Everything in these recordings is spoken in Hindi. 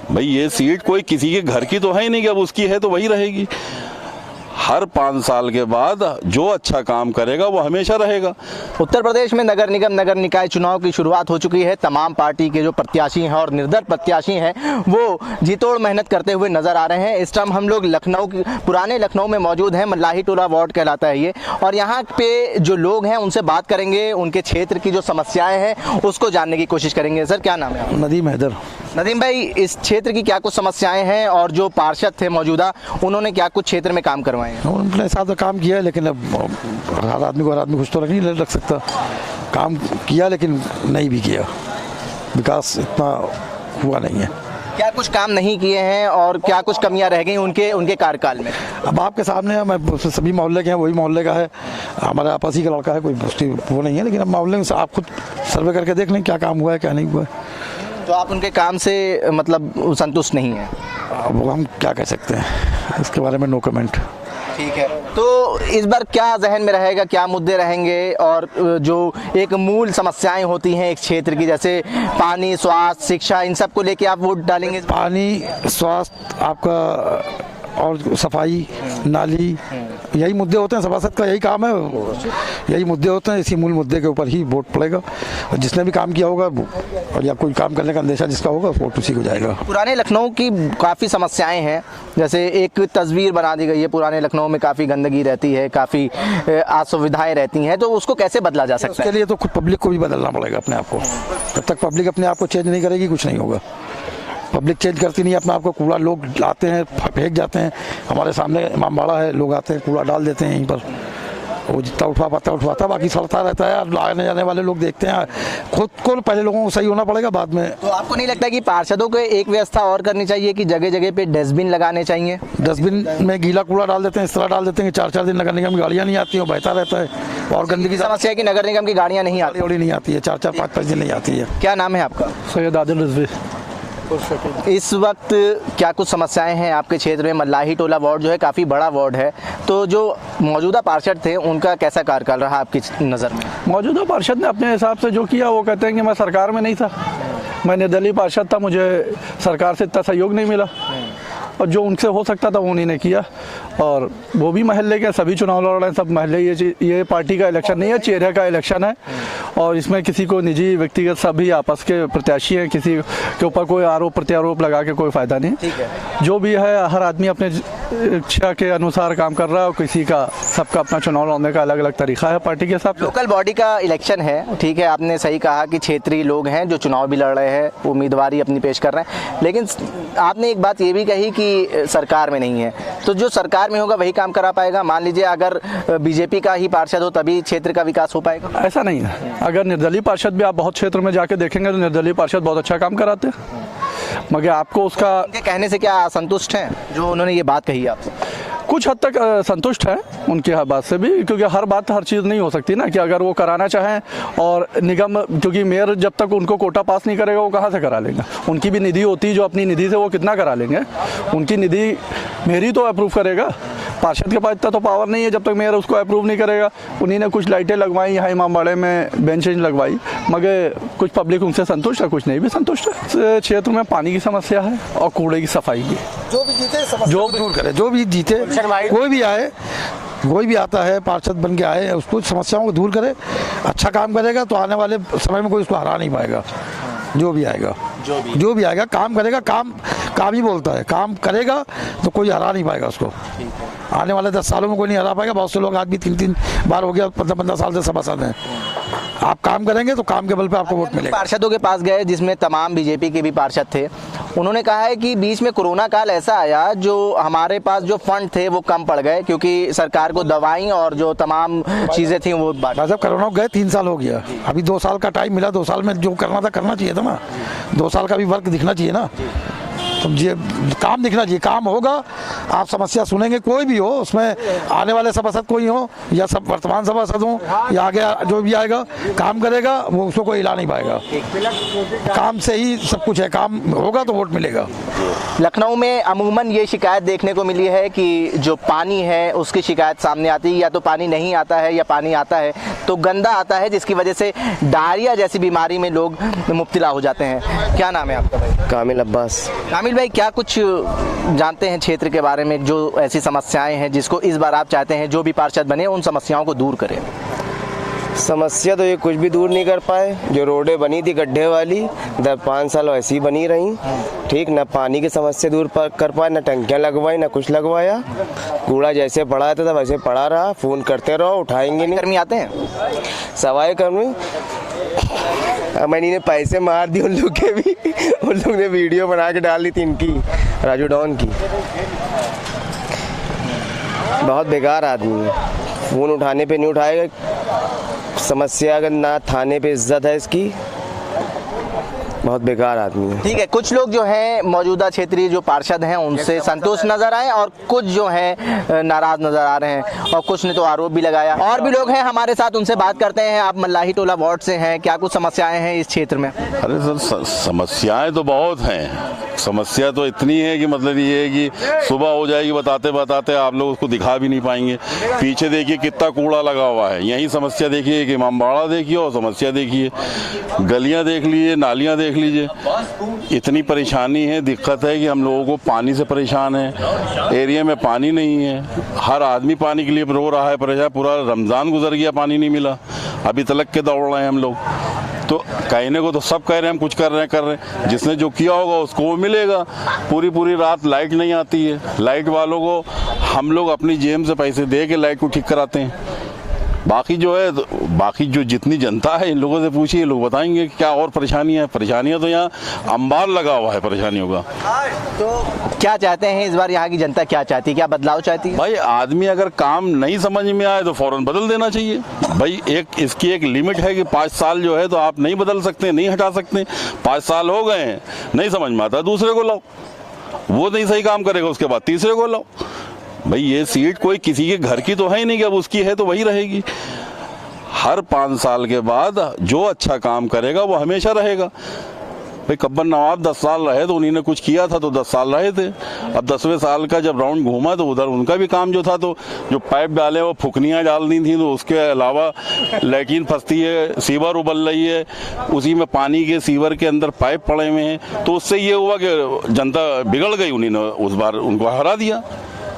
भाई ये सीट कोई किसी के घर की तो है ही नहीं कि अब उसकी है तो वही रहेगी। हर 5 साल के बाद जो अच्छा काम करेगा वो हमेशा रहेगा। उत्तर प्रदेश में नगर निगम नगर निकाय चुनाव की शुरुआत हो चुकी है। तमाम पार्टी के जो प्रत्याशी हैं और निर्दल प्रत्याशी हैं वो जीतोड़ मेहनत करते हुए नजर आ रहे हैं। इस टाइम हम लोग पुराने लखनऊ में मौजूद हैं। मल्लाही टोला वार्ड कहलाता है ये, और यहाँ पे जो लोग हैं उनसे बात करेंगे, उनके क्षेत्र की जो समस्याएं हैं उसको जानने की कोशिश करेंगे। सर क्या नाम है? नदीम हैदर। नदीम भाई, इस क्षेत्र की क्या कुछ समस्याएं हैं और जो पार्षद थे मौजूदा उन्होंने क्या कुछ क्षेत्र में काम करवाए हैं? उन्होंने हिसाब से काम किया है, लेकिन अब हर आदमी खुश तो नहीं रख सकता। काम किया लेकिन नहीं भी किया, विकास इतना हुआ नहीं है। क्या कुछ काम नहीं किए हैं और क्या कुछ कमियां रह गई उनके कार्यकाल में? अब आपके सामने है, मैं सभी मोहल्ले के हैं, वही मोहल्ले का है, हमारे आपस ही का लड़का है, कोई पुष्टि वो नहीं है, लेकिन अब मोहल्ले में से आप खुद सर्वे करके देख लें क्या काम हुआ है क्या नहीं हुआ है। तो आप उनके काम से मतलब संतुष्ट नहीं हैं? अब हम क्या कह सकते हैं इसके बारे में, नो कमेंट। ठीक है, तो इस बार क्या जहन में रहेगा, क्या मुद्दे रहेंगे और जो एक मूल समस्याएं होती हैं एक क्षेत्र की, जैसे पानी, स्वास्थ्य, शिक्षा, इन सब को लेके आप वोट डालेंगे? पानी, स्वास्थ्य, आपका और सफाई, नाली, यही मुद्दे होते हैं। सभासद का यही काम है, यही मुद्दे होते हैं। इसी मूल मुद्दे के ऊपर ही वोट पड़ेगा, और जिसने भी काम किया होगा और या कोई काम करने का अंदेशा जिसका होगा वोट उसी को जाएगा। पुराने लखनऊ की काफ़ी समस्याएं हैं, जैसे एक तस्वीर बना दी गई है, पुराने लखनऊ में काफ़ी गंदगी रहती है, काफ़ी असुविधाएं रहती हैं, तो उसको कैसे बदला जा सकता है? उसके लिए तो खुद पब्लिक को भी बदलना पड़ेगा अपने आप को। जब तक पब्लिक अपने आप को चेंज नहीं करेगी कुछ नहीं होगा। पब्लिक चेंज करती नहीं है अपने आप को। कूड़ा लोग लाते हैं, फेंक जाते हैं। हमारे सामने इमामबाड़ा है, लोग आते हैं कूड़ा डाल देते हैं यहीं पर, वो जितना उठवा पाता उठवाता, बाकी सड़ता रहता है। और आने जाने वाले लोग देखते हैं। खुद को पहले लोगों को सही होना पड़ेगा, बाद में। तो आपको नहीं लगता कि पार्षदों को एक व्यवस्था और करनी चाहिए कि जगह जगह पे डस्टबिन लगाने चाहिए? डस्टबिन में गीला कूड़ा डाल देते हैं, इस तरह डाल देते हैं कि 4-4 दिन नगर निगम की गाड़ियाँ नहीं आती, वो बहता रहता है। और गंदगी की समस्या है कि नगर निगम की गाड़ियाँ नहीं आती, नहीं आती है, 4-4, 5-5 दिन नहीं आती है। क्या नाम है आपका? सैयद आदिल रिजवी। इस वक्त क्या कुछ समस्याएं हैं आपके क्षेत्र में? मल्लाही टोला वार्ड जो है काफ़ी बड़ा वार्ड है, तो जो मौजूदा पार्षद थे उनका कैसा कार्यकाल रहा आपकी नज़र में? मौजूदा पार्षद ने अपने हिसाब से जो किया, वो कहते हैं कि मैं सरकार में नहीं था, मैं निर्दलीय पार्षद था, मुझे सरकार से इतना सहयोग नहीं मिला, और जो उनसे हो सकता था वो उन्हीं ने किया। और वो भी महल्ले के सभी चुनाव लड़ रहे हैं, सब महल्ले। ये पार्टी का इलेक्शन नहीं है, चेहरे का इलेक्शन है, और इसमें किसी को निजी व्यक्तिगत सभी आपस के प्रत्याशी हैं, किसी के ऊपर कोई आरोप प्रत्यारोप लगा के कोई फ़ायदा नहीं। ठीक है, जो भी है हर आदमी अपने इच्छा के अनुसार काम कर रहा है, और किसी का सबका अपना चुनाव लड़ने का अलग अलग तरीका है पार्टी के हिसाब से। लोकल बॉडी का इलेक्शन है, ठीक है, आपने सही कहा कि क्षेत्रीय लोग हैं जो चुनाव भी लड़ रहे हैं, उम्मीदवारी अपनी पेश कर रहे हैं, लेकिन आपने एक बात ये भी कही कि सरकार में नहीं है, तो जो सरकार में होगा वही काम करा पाएगा। मान लीजिए अगर बीजेपी का ही पार्षद हो तभी क्षेत्र का विकास हो पाएगा? ऐसा नहीं है। अगर निर्दलीय पार्षद भी आप बहुत क्षेत्र में जाके देखेंगे तो निर्दलीय पार्षद बहुत अच्छा काम कराते हैं, मगर आपको उसका उनके कहने से क्या असंतुष्ट हैं जो उन्होंने ये बात कही आपसे? कुछ हद तक संतुष्ट है उनकी हर बात से भी, क्योंकि हर बात हर चीज़ नहीं हो सकती ना, कि अगर वो कराना चाहें और निगम, क्योंकि मेयर जब तक उनको कोटा पास नहीं करेगा वो कहाँ से करा लेंगे? उनकी भी निधि होती है, जो अपनी निधि से वो कितना करा लेंगे? उनकी निधि मेयर ही तो अप्रूव करेगा, पार्षद के पास इतना तो पावर नहीं है जब तक मेयर उसको अप्रूव नहीं करेगा। उन्हीं ने कुछ लाइटें लगवाई यहाँ इमामबाड़े में, बेंच लगवाई, मगर कुछ पब्लिक उनसे संतुष्ट है, कुछ नहीं भी संतुष्ट है। क्षेत्र में पानी की समस्या है और कूड़े की सफाई की। जो भी जीते जो दूर करे, जो भी जीते, कोई भी आए, कोई भी आता है पार्षद बन के आए, उसको समस्याओं को दूर करे, अच्छा काम करेगा तो आने वाले समय में कोई उसको हरा नहीं पाएगा। जो भी आएगा काम करेगा, काम ही बोलता है, काम करेगा तो कोई हरा नहीं पाएगा उसको। आने वाले 10 सालों में कोई नहीं हरा पाएगा। बहुत से लोग आज भी 3-3 बार हो गया, 15-15 साल से सभासद हैं। आप काम करेंगे तो काम के बल पे आपको वोट मिलेगा। पार्षदों के पास गए जिसमें तमाम बीजेपी के भी पार्षद थे, उन्होंने कहा है कि बीच में कोरोना काल ऐसा आया जो हमारे पास जो फंड थे वो कम पड़ गए, क्योंकि सरकार को दवाई और जो तमाम चीज़ें थी वो जब कोरोना गए 3 साल हो गया, अभी 2 साल का टाइम मिला। 2 साल में जो करना था करना चाहिए था ना, 2 साल का भी वर्क दिखना चाहिए ना, समझिए, काम दिखना चाहिए। काम होगा, आप समस्या सुनेंगे, कोई भी हो, उसमें आने वाले सभासद कोई हो या सब वर्तमान सभासद हो या आगे जो भी आएगा, काम करेगा वो उसको कोई हिला नहीं पाएगा। काम से ही सब कुछ है, काम होगा तो वोट मिलेगा। लखनऊ में अमूमन ये शिकायत देखने को मिली है कि जो पानी है उसकी शिकायत सामने आती है, या तो पानी नहीं आता है या पानी आता है तो गंदा आता है, जिसकी वजह से डायरिया जैसी बीमारी में लोग मुब्तला हो जाते हैं। क्या नाम है आपका भाई? कामिल अब्बास। कामिल भाई, क्या कुछ जानते हैं क्षेत्र के बारे में, जो ऐसी समस्याएं हैं जिसको इस बार आप चाहते हैं जो भी पार्षद बने उन समस्याओं को दूर करें? समस्या तो ये कुछ भी दूर नहीं कर पाए। जो रोडें बनी थी गड्ढे वाली 5 साल वैसी ही बनी रही, ठीक ना पानी की समस्या दूर कर पाए, ना टंकियाँ लगवाई, ना कुछ लगवाया। कूड़ा जैसे पड़ा था वैसे पड़ा रहा। फ़ोन करते रहो, उठाएंगे नहीं। कर्मी आते हैं, सफाई कर्मी मैंने पैसे मार दिए उन लोग के भी। उन लोग ने वीडियो बना के डाल दी थी इनकी, राजू डॉन की। बहुत बेकार आदमी है, फ़ोन उठाने पे नहीं उठाएगा। समस्या अगर ना थाने पे इज्जत है इसकी, बहुत बेकार आदमी है। ठीक है, कुछ लोग जो हैं मौजूदा क्षेत्रीय जो पार्षद हैं उनसे संतुष्ट नजर आए और कुछ जो हैं नाराज नजर आ रहे हैं और कुछ ने तो आरोप भी लगाया। और भी लोग हैं हमारे साथ, उनसे बात करते हैं। आप मल्लाही टोला वार्ड से हैं, क्या कुछ समस्याएं हैं इस क्षेत्र में? अरे सर, समस्याएं तो बहुत हैं। समस्या तो इतनी है कि मतलब ये है कि सुबह हो जाएगी बताते बताते आप लोग उसको दिखा भी नहीं पाएंगे। पीछे देखिए कितना कूड़ा लगा हुआ है। यही समस्या देखिए कि इमामबाड़ा देखिए और समस्या देखिए, गलियां देख लीजिए, नालियां देख लीजिए। इतनी परेशानी है, दिक्कत है कि हम लोगों को पानी से परेशान है। एरिया में पानी नहीं है, हर आदमी पानी के लिए रो रहा है, परेशान। पूरा रमज़ान गुजर गया, पानी नहीं मिला, अभी तलक के दौड़ रहे हैं हम लोग। तो कहने को तो सब कह रहे हैं हम कुछ कर रहे हैं। जिसने जो किया होगा उसको वो मिलेगा। पूरी रात लाइट नहीं आती है, लाइट वालों को हम लोग अपनी जेब से पैसे दे के लाइट को ठीक कराते हैं। बाकी जो है, बाकी जो जितनी जनता है इन लोगों से पूछिए, लोग बताएंगे कि क्या और परेशानियां हैं। परेशानियां तो यहाँ अंबार लगा हुआ है परेशानियों का। तो क्या चाहते हैं इस बार यहाँ की जनता, क्या चाहती है, क्या बदलाव चाहती है? भाई आदमी अगर काम नहीं समझ में आए तो फौरन बदल देना चाहिए। भाई इसकी एक लिमिट है कि 5 साल जो है तो आप नहीं बदल सकते, नहीं हटा सकते। 5 साल हो गए हैं, नहीं समझ में आता दूसरे को लाओ, वो नहीं सही काम करेगा उसके बाद तीसरे को लाओ। भाई ये सीट कोई किसी के घर की तो है ही नहीं कि अब उसकी है तो वही रहेगी। हर 5 साल के बाद जो अच्छा काम करेगा वो हमेशा रहेगा। भाई कब्बर नवाब 10 साल रहे तो उन्हीं ने कुछ किया था तो 10 साल रहे थे। अब 10वें साल का जब राउंड घूमा तो उधर उनका भी काम जो था, तो जो पाइप डाले वो फुकनियाँ डाल दी थी, तो उसके अलावा लैट्रिन फंसती है, सीवर उबल रही है, उसी में पानी के सीवर के अंदर पाइप पड़े हुए हैं। तो उससे ये हुआ कि जनता बिगड़ गई, उन्हीं ने उस बार उनको हरा दिया।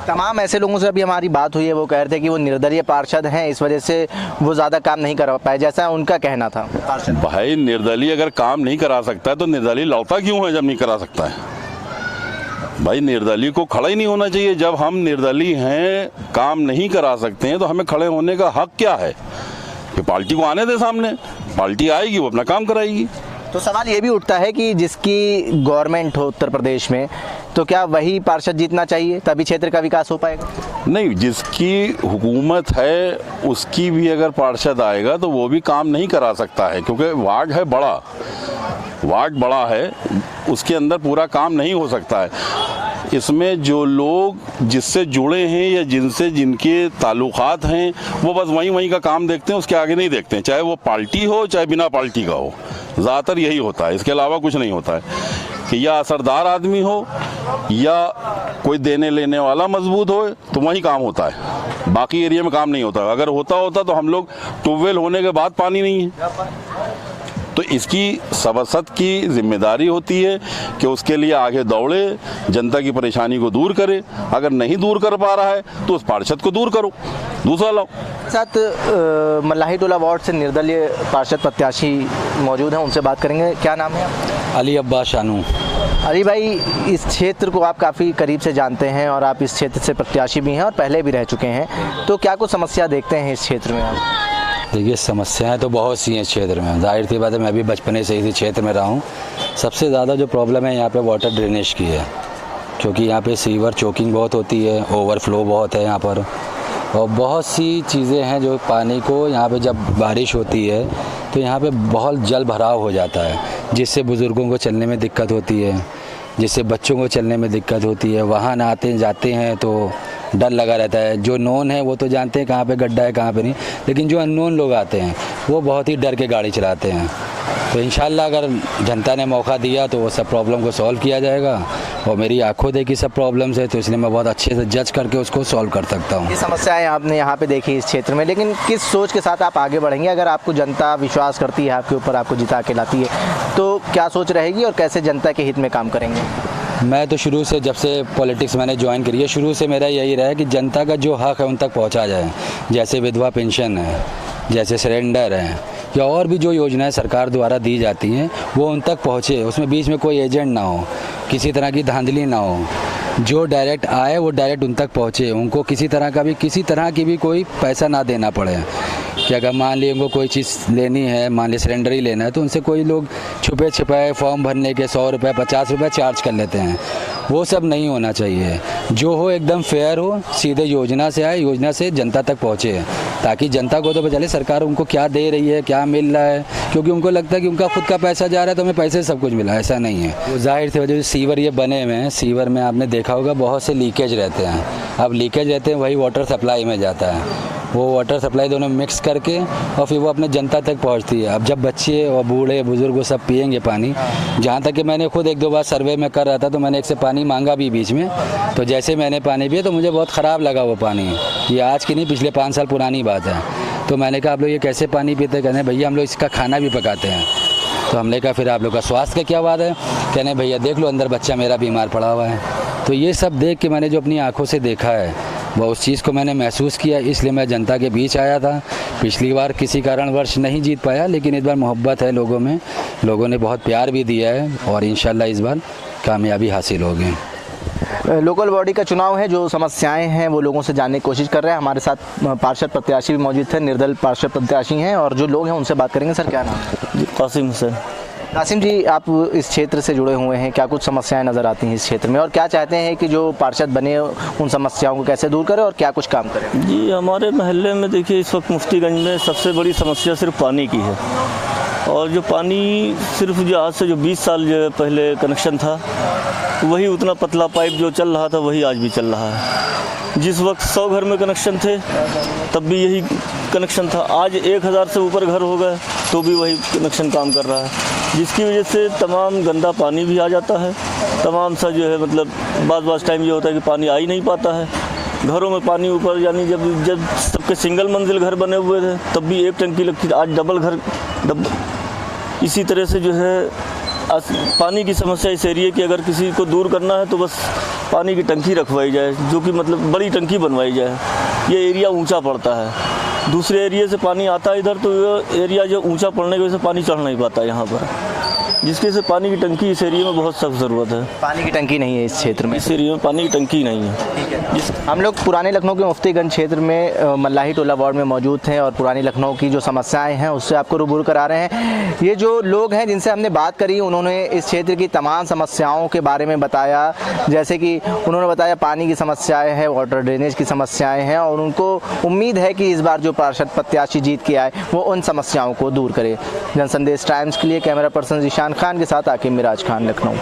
तमाम ऐसे लोगों से अभी हमारी बात हुई है, वो कह रहे थे कि वो निर्दलीय पार्षद हैं, इस वजह से वो ज़्यादा काम नहीं कर पाए, जैसा उनका कहना था। भाई निर्दलीय अगर काम नहीं करा सकता है तो निर्दलीय लौटा क्यों है जब नहीं करा सकता है? भाई निर्दलीय को खड़ा ही नहीं होना चाहिए। जब हम निर्दलीय हैं, काम नहीं करा सकते हैं, तो हमें खड़े होने का हक क्या है? कि पार्टी को आने दे सामने, पार्टी आएगी वो अपना काम कराएगी। तो सवाल ये भी उठता है कि जिसकी गवर्नमेंट हो उत्तर प्रदेश में, तो क्या वही पार्षद जीतना चाहिए तभी क्षेत्र का विकास हो पाएगा? नहीं, जिसकी हुकूमत है उसकी भी अगर पार्षद आएगा तो वो भी काम नहीं करा सकता है, क्योंकि वार्ड है बड़ा, वार्ड बड़ा है, उसके अंदर पूरा काम नहीं हो सकता है। इसमें जो लोग जिससे जुड़े हैं या जिनके ताल्लुकात हैं वो बस वहीं का काम देखते हैं, उसके आगे नहीं देखते हैं, चाहे वो पार्टी हो चाहे बिना पार्टी का हो। ज़्यादातर यही होता है, इसके अलावा कुछ नहीं होता है कि या असरदार आदमी हो या कोई देने लेने वाला मजबूत हो तो वही काम होता है, बाकी एरिया में काम नहीं होता। अगर होता तो हम लोग ट्यूबवेल होने के बाद पानी नहीं है। तो इसकी सभासद की जिम्मेदारी होती है कि उसके लिए आगे दौड़े, जनता की परेशानी को दूर करे। अगर नहीं दूर कर पा रहा है तो उस पार्षद को दूर करो, दूसरा लाओ। साथ मल्लाही टोला वार्ड से निर्दलीय पार्षद प्रत्याशी मौजूद हैं, उनसे बात करेंगे। क्या नाम है आपका? अली अब्बास शानू। अली भाई, इस क्षेत्र को आप काफ़ी करीब से जानते हैं और आप इस क्षेत्र से प्रत्याशी भी हैं और पहले भी रह चुके हैं, तो क्या कुछ समस्या देखते हैं इस क्षेत्र में आप? देखिए समस्याएं तो बहुत सी हैं इस क्षेत्र में, जाहिर सी बात है, मैं भी बचपने से इसी क्षेत्र में रहा हूँ। सबसे ज़्यादा जो प्रॉब्लम है यहाँ पे वाटर ड्रेनेज की है, क्योंकि यहाँ पे सीवर चोकिंग बहुत होती है, ओवरफ्लो बहुत है यहाँ पर, और बहुत सी चीज़ें हैं जो पानी को यहाँ पे जब बारिश होती है तो यहाँ पे बहुत जल भराव हो जाता है, जिससे बुज़ुर्गों को चलने में दिक्कत होती है, जिससे बच्चों को चलने में दिक्कत होती है। वाहन आते जाते हैं तो डर लगा रहता है। जो नोन है वो तो जानते हैं कहाँ पे गड्ढा है कहाँ पे नहीं, लेकिन जो अननोन लोग आते हैं वो बहुत ही डर के गाड़ी चलाते हैं। तो इंशाल्लाह अगर जनता ने मौका दिया तो वो सब प्रॉब्लम को सॉल्व किया जाएगा और मेरी आंखों देखी सब प्रॉब्लम्स है, तो इसलिए मैं बहुत अच्छे से जज करके उसको सॉल्व कर सकता हूँ। ये समस्याएं आपने यहाँ पे देखी इस क्षेत्र में, लेकिन किस सोच के साथ आप आगे बढ़ेंगे? अगर आपको जनता विश्वास करती है आपके ऊपर, आपको जिता के लाती है, तो क्या सोच रहेगी और कैसे जनता के हित में काम करेंगे? मैं तो शुरू से, जब से पॉलिटिक्स मैंने ज्वाइन करी है, शुरू से मेरा यही रहा है कि जनता का जो हक है उन तक पहुंचा जाए। जैसे विधवा पेंशन है, जैसे सिलेंडर है, या और भी जो योजनाएं सरकार द्वारा दी जाती हैं वो उन तक पहुंचे, उसमें बीच में कोई एजेंट ना हो, किसी तरह की धांधली ना हो, जो डायरेक्ट आए वो डायरेक्ट उन तक पहुंचे, उनको किसी तरह की भी कोई पैसा ना देना पड़े। कि अगर मान ली उनको कोई चीज़ लेनी है, मान ली सिलेंडर ही लेना है, तो उनसे कोई लोग छुपे छिपाए फॉर्म भरने के 100 रुपये 50 रुपये चार्ज कर लेते हैं। वो सब नहीं होना चाहिए। जो हो एकदम फेयर हो, सीधे योजना से आए, योजना से जनता तक पहुँचे, ताकि जनता को तो पता चले सरकार उनको क्या दे रही है, क्या मिल रहा है। क्योंकि उनको लगता है कि उनका खुद का पैसा जा रहा है तो हमें पैसे से सब कुछ मिला, ऐसा नहीं है। वो जाहिर सी वजह से सीवर ये बने हुए हैं, सीवर में आपने देखा होगा बहुत से लीकेज रहते हैं। अब लीकेज रहते हैं वही वाटर सप्लाई में जाता है, वो वाटर सप्लाई दोनों मिक्स करके और फिर वो अपने जनता तक पहुंचती है। अब जब बच्चे और बूढ़े बुजुर्ग वो सब पिएंगे पानी, जहाँ तक कि मैंने खुद 1-2 बार सर्वे में कर रहा था तो मैंने एक से पानी मांगा भी बीच में, तो जैसे मैंने पानी पिया तो मुझे बहुत ख़राब लगा वो पानी। ये आज की नहीं, पिछले 5 साल पुरानी बात है। तो मैंने कहा आप लोग ये कैसे पानी पीते? कहने भैया हम लोग इसका खाना भी पकाते हैं। तो हमने कहा फिर आप लोग का स्वास्थ्य का क्या बात है? कहने भैया देख लो अंदर बच्चा मेरा बीमार पड़ा हुआ है। तो ये सब देख के मैंने जो अपनी आँखों से देखा है वो उस चीज़ को मैंने महसूस किया, इसलिए मैं जनता के बीच आया था। पिछली बार किसी कारणवश नहीं जीत पाया, लेकिन इस बार मोहब्बत है लोगों में, लोगों ने बहुत प्यार भी दिया है और इंशाल्लाह इस बार कामयाबी हासिल होगी। लोकल बॉडी का चुनाव है, जो समस्याएं हैं वो लोगों से जानने की कोशिश कर रहे हैं। हमारे साथ पार्षद प्रत्याशी भी मौजूद थे, निर्दल पार्षद प्रत्याशी हैं, और जो लोग हैं उनसे बात करेंगे। सर क्या नाम है? कासिम हुसैन। कासिम जी, आप इस क्षेत्र से जुड़े हुए हैं, क्या कुछ समस्याएं नज़र आती हैं इस क्षेत्र में, और क्या चाहते हैं कि जो पार्षद बने उन समस्याओं को कैसे दूर करें और क्या कुछ काम करें? जी, हमारे महल्ले में देखिए इस वक्त मुफ्तीगंज में सबसे बड़ी समस्या सिर्फ पानी की है। और जो पानी सिर्फ जो आज से जो 20 साल जो पहले कनेक्शन था, वही उतना पतला पाइप जो चल रहा था वही आज भी चल रहा है। जिस वक्त 100 घर में कनेक्शन थे तब भी यही कनेक्शन था। आज 1000 से ऊपर घर हो गए तो भी वही कनेक्शन काम कर रहा है, जिसकी वजह से तमाम गंदा पानी भी आ जाता है। तमाम सा जो है मतलब बाज़ टाइम ये होता है कि पानी आ ही नहीं पाता है घरों में। पानी ऊपर यानी जब सबके सिंगल मंजिल घर बने हुए थे तब भी एक टंकी लगती थी, आज डबल घर इसी तरह से जो है पानी की समस्या इस एरिया की अगर किसी को दूर करना है तो बस पानी की टंकी रखवाई जाए, जो कि मतलब बड़ी टंकी बनवाई जाए। ये एरिया ऊंचा पड़ता है, दूसरे एरिया से पानी आता है इधर, तो ये एरिया जो ऊंचा पड़ने की वजह से पानी चढ़ नहीं पाता यहाँ पर, जिसकी वजह से पानी की टंकी इस एरिया में बहुत सख्त ज़रूरत है। पानी की टंकी नहीं है इस क्षेत्र में? इस एरिया में पानी की टंकी नहीं है। हम लोग पुराने लखनऊ के मुफ्तीगंज क्षेत्र में मल्लाही टोला वार्ड में मौजूद हैं और पुरानी लखनऊ की जो समस्याएं हैं उससे आपको रूबरू करा रहे हैं। ये जो लोग हैं जिनसे हमने बात करी, उन्होंने इस क्षेत्र की तमाम समस्याओं के बारे में बताया। जैसे कि उन्होंने बताया पानी की समस्याएं हैं, वाटर ड्रेनेज की समस्याएं हैं, और उनको उम्मीद है कि इस बार जो पार्षद प्रत्याशी जीत के आए वो उन समस्याओं को दूर करे। जनसंदेश टाइम्स के लिए कैमरा पर्सन जिशान खान के साथ आकिब मिराज खान, लखनऊ।